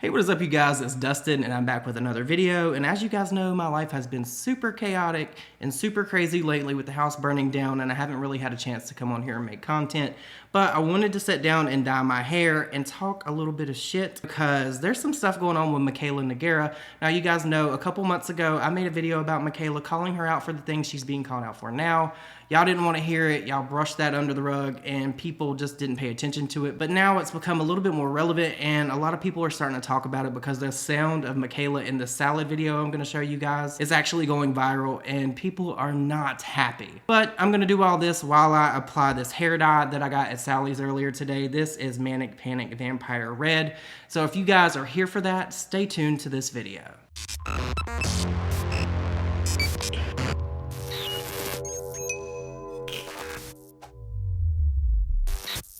Hey, what is up you guys? It's Dustin and I'm back with another video, and as you guys know, my life has been super chaotic and super crazy lately with the house burning down, and I haven't really had a chance to come on here and make content, but I wanted to sit down and dye my hair and talk a little bit of shit because there's some stuff going on with Mikayla Nogueira. Now you guys know a couple months ago I made a video about Mikayla, calling her out for the things she's being called out for now. Y'all didn't want to hear it, y'all brushed that under the rug, and people just didn't pay attention to it. But now it's become a little bit more relevant, and a lot of people are starting to talk about it because the sound of Mikayla in the salad video I'm going to show you guys is actually going viral, and people are not happy. But I'm going to do all this while I apply this hair dye that I got at Sally's earlier today. This is Manic Panic Vampire Red. So if you guys are here for that, stay tuned to this video.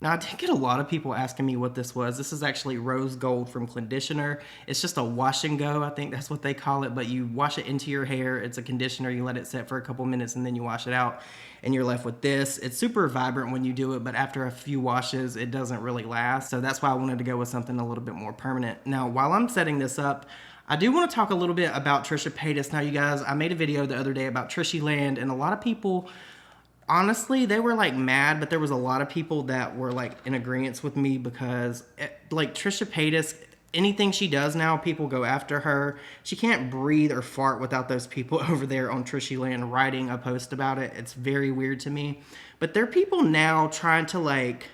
Now, I did get a lot of people asking me what this was. This is actually rose gold from conditioner. It's just a wash and go, I think that's what they call it, but you wash it into your hair. It's a conditioner, you let it set for a couple minutes and then you wash it out and you're left with this. It's super vibrant when you do it, but after a few washes, it doesn't really last. So that's why I wanted to go with something a little bit more permanent. Now, while I'm setting this up, I do want to talk a little bit about Trisha Paytas. Now, you guys, I made a video the other day about Trishy Land, and a lot of people, honestly, they were like mad, but there was a lot of people that were like in agreement with me because like Trisha Paytas, anything she does now, people go after her. She can't breathe or fart without those people over there on Trishy Land writing a post about it. It's very weird to me. But there are people now trying to like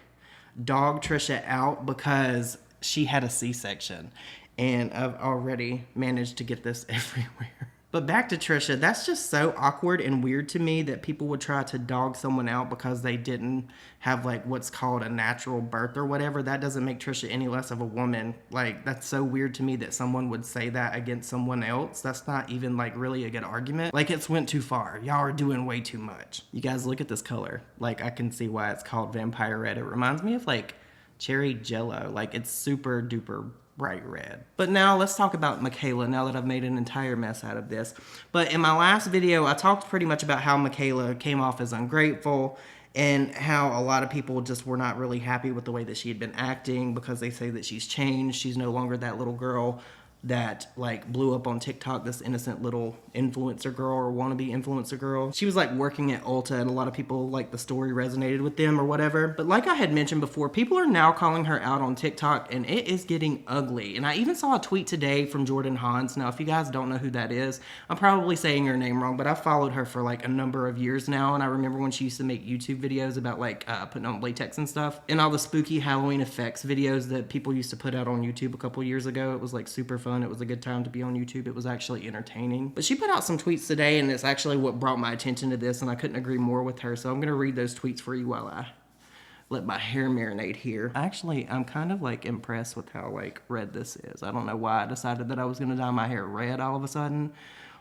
dog Trisha out because she had a C-section. And I've already managed to get this everywhere. But back to Trisha, that's just so awkward and weird to me that people would try to dog someone out because they didn't have like what's called a natural birth or whatever. That doesn't make Trisha any less of a woman. Like, that's so weird to me that someone would say that against someone else. That's not even like really a good argument. Like, it's went too far. Y'all are doing way too much. You guys look at this color. Like, I can see why it's called Vampire Red. It reminds me of like cherry jello. Like, it's super duper bright red. But now let's talk about Mikayla, now that I've made an entire mess out of this. But in my last video, I talked pretty much about how Mikayla came off as ungrateful and how a lot of people just were not really happy with the way that she had been acting because they say that she's changed. She's no longer that little girl that like blew up on TikTok, this innocent little influencer girl or wannabe influencer girl. She was like working at Ulta, and a lot of people, like, the story resonated with them or whatever. But like I had mentioned before, people are now calling her out on TikTok, and it is getting ugly. And I even saw a tweet today from Jordan Hans. Now, if you guys don't know who that is, I'm probably saying her name wrong, but I've followed her for like a number of years now, and I remember when she used to make YouTube videos about like putting on latex and stuff, and all the spooky Halloween effects videos that people used to put out on YouTube a couple years ago. It was like super fun. It was a good time to be on YouTube. It was actually entertaining. But she put out some tweets today, and it's actually what brought my attention to this, and I couldn't agree more with her. So I'm gonna read those tweets for you while I let my hair marinate here. Actually, I'm kind of like impressed with how like red this is. I don't know why I decided that I was gonna dye my hair red all of a sudden,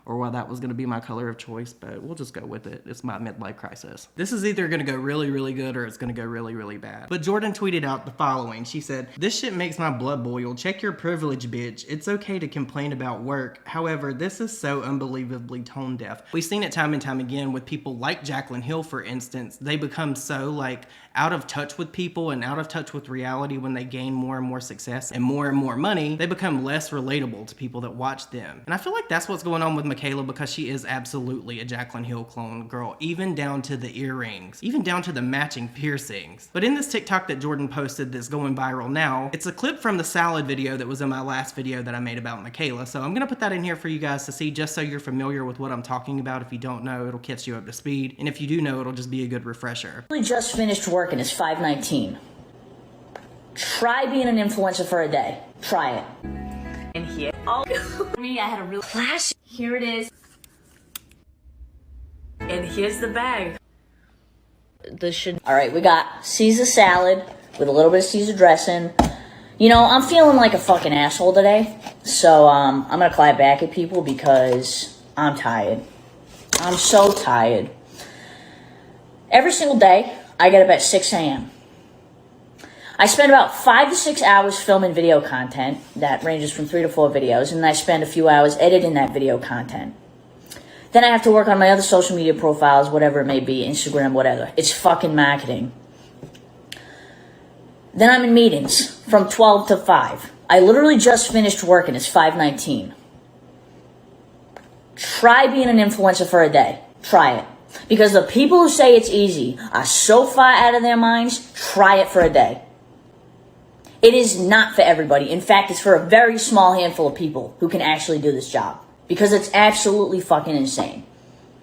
or why that was gonna be my color of choice, but we'll just go with it. It's my midlife crisis. This is either gonna go really, really good or it's gonna go really, really bad. But Jordan tweeted out the following. She said, "This shit makes my blood boil. Check your privilege, bitch. It's okay to complain about work. However, this is so unbelievably tone deaf." We've seen it time and time again with people like Jaclyn Hill, for instance. They become so like out of touch with people and out of touch with reality when they gain more and more success and more money. They become less relatable to people that watch them. And I feel like that's what's going on with Mikayla, because she is absolutely a Jaclyn Hill clone girl, even down to the earrings, even down to the matching piercings. But in this TikTok that Jordan posted that's going viral now, it's a clip from the salad video that was in my last video that I made about Mikayla. So I'm gonna put that in here for you guys to see, just so you're familiar with what I'm talking about. If you don't know, it'll catch you up to speed. And if you do know, it'll just be a good refresher. We just finished work and it's 5:19. Try being an influencer for a day. Try it. And here, oh, me, I had a real flash. Here it is. And here's the bag. All right, we got Caesar salad with a little bit of Caesar dressing. You know, I'm feeling like a fucking asshole today. So, I'm gonna clap back at people because I'm tired. I'm so tired. Every single day, I get up at 6 a.m. I spend about 5 to 6 hours filming video content that ranges from 3 to 4 videos, and I spend a few hours editing that video content. Then I have to work on my other social media profiles, whatever it may be, Instagram, whatever. It's fucking marketing. Then I'm in meetings from 12 to 5. I literally just finished work and it's 5:19. Try being an influencer for a day. Try it. Because the people who say it's easy are so far out of their minds. Try it for a day. It is not for everybody. In fact, it's for a very small handful of people who can actually do this job. Because it's absolutely fucking insane.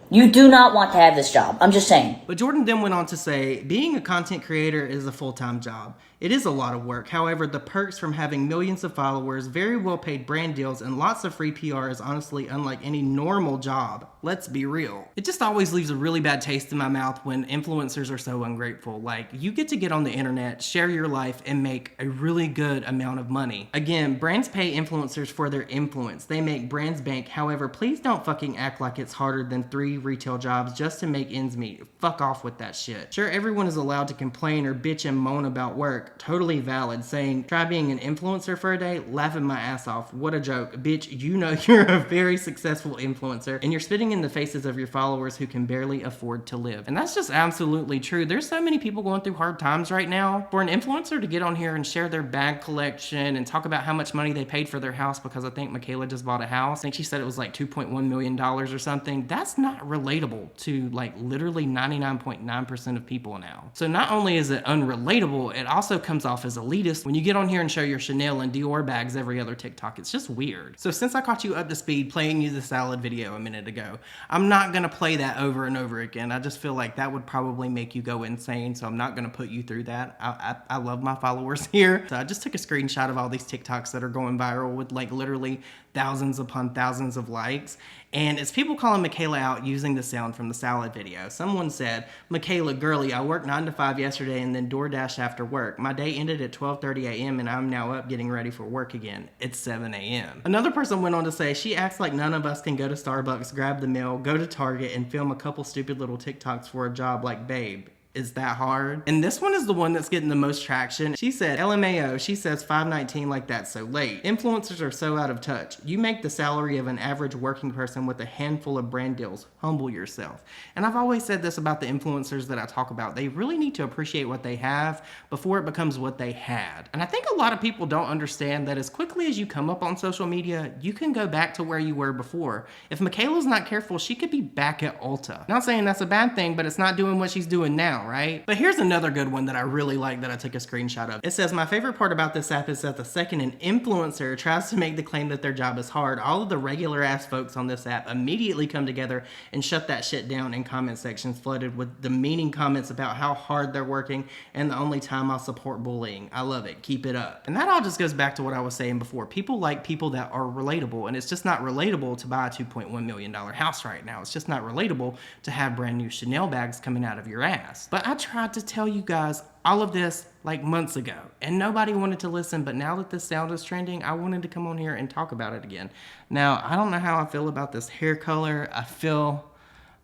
You do not want to have this job. I'm just saying. But Jordan then went on to say, being a content creator is a full-time job. It is a lot of work. However, the perks from having millions of followers, very well-paid brand deals, and lots of free PR is honestly unlike any normal job. Let's be real. It just always leaves a really bad taste in my mouth when influencers are so ungrateful. Like, you get to get on the internet, share your life, and make a really good amount of money. Again, brands pay influencers for their influence. They make brands bank. However, please don't fucking act like it's harder than 3 retail jobs just to make ends meet. Fuck off with that shit. Sure, everyone is allowed to complain or bitch and moan about work. Totally valid. Saying, try being an influencer for a day, laughing my ass off. What a joke. Bitch, you know you're a very successful influencer and you're spitting in the faces of your followers who can barely afford to live. And that's just absolutely true. There's so many people going through hard times right now. For an influencer to get on here and share their bag collection and talk about how much money they paid for their house, because I think Mikayla just bought a house. I think she said it was like $2.1 million or something. That's not relatable to like literally 99.9% of people now. So not only is it unrelatable, it also comes off as elitist when you get on here and show your Chanel and Dior bags every other TikTok. It's just weird. So since I caught you up to speed playing you the salad video a minute ago, I'm not gonna play that over and over again. I just feel like that would probably make you go insane, so I'm not gonna put you through that. I love my followers here. So I just took a screenshot of all these TikToks that are going viral with like literally thousands upon thousands of likes. And it's people calling Mikayla out using the sound from the salad video. Someone said, Mikayla, girly, I worked 9 to 5 yesterday and then DoorDash after work. My day ended at 12:30 a.m. and I'm now up getting ready for work again. It's 7 a.m. Another person went on to say, she acts like none of us can go to Starbucks, grab the mail, go to Target, and film a couple stupid little TikToks for a job. Like, babe, is that hard? And this one is the one that's getting the most traction. She said, LMAO, she says 519 like that's so late. Influencers are so out of touch. You make the salary of an average working person with a handful of brand deals. Humble yourself. And I've always said this about the influencers that I talk about. They really need to appreciate what they have before it becomes what they had. And I think a lot of people don't understand that as quickly as you come up on social media, you can go back to where you were before. If Mikayla's not careful, she could be back at Ulta. Not saying that's a bad thing, but it's not doing what she's doing now, right? But here's another good one that I really like that I took a screenshot of. It says, my favorite part about this app is that the second an influencer tries to make the claim that their job is hard, all of the regular ass folks on this app immediately come together and shut that shit down in comment sections flooded with demeaning comments about how hard they're working and the only time I'll support bullying. I love it. Keep it up. And that all just goes back to what I was saying before. People like people that are relatable, and it's just not relatable to buy a $2.1 million house right now. It's just not relatable to have brand new Chanel bags coming out of your ass. But I tried to tell you guys all of this like months ago and nobody wanted to listen, but now that this sound is trending, I wanted to come on here and talk about it again. Now, I don't know how I feel about this hair color. I feel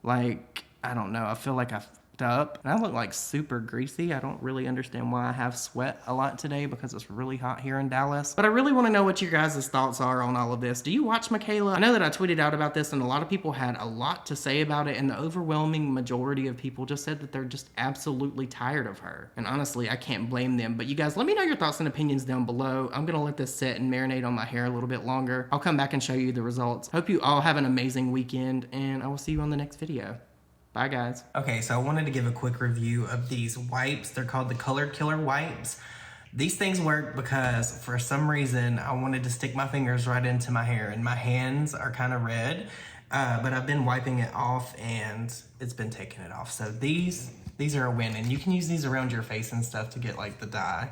like, I don't know, I feel like I up and I look like super greasy. I don't really understand why I have sweat a lot today because it's really hot here in Dallas. But I really want to know what your guys' thoughts are on all of this. Do you watch Mikayla? I know that I tweeted out about this and a lot of people had a lot to say about it, and the overwhelming majority of people just said that they're just absolutely tired of her. And honestly, I can't blame them. But you guys, let me know your thoughts and opinions down below. I'm gonna let this sit and marinate on my hair a little bit longer. I'll come back and show you the results. Hope you all have an amazing weekend, and I will see you on the next video. Bye, guys. Okay, so I wanted to give a quick review of these wipes. They're called the Color Killer wipes. These things work because for some reason I wanted to stick my fingers right into my hair and my hands are kind of red, but I've been wiping it off and it's been taking it off. So these are a win, and you can use these around your face and stuff to get like the dye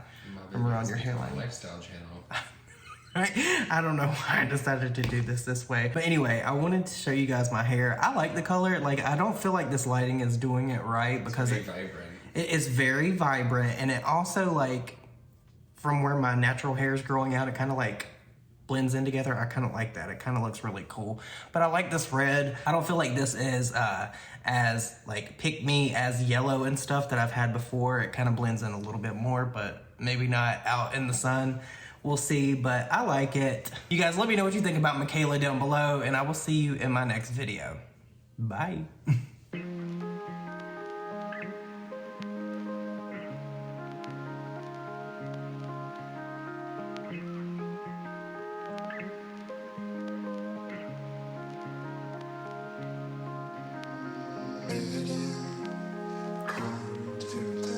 from around your hairline. Lifestyle channel. I don't know why I decided to do this way. But anyway, I wanted to show you guys my hair. I like the color. Like, I don't feel like this lighting is doing it right because it's very vibrant. It is very vibrant. And it also, like, from where my natural hair is growing out, it kind of like blends in together. I kind of like that. It kind of looks really cool. But I like this red. I don't feel like this is as like pick me as yellow and stuff that I've had before. It kind of blends in a little bit more, but maybe not out in the sun. We'll see, but I like it. You guys, let me know what you think about Mikayla down below, and I will see you in my next video. Bye. Living in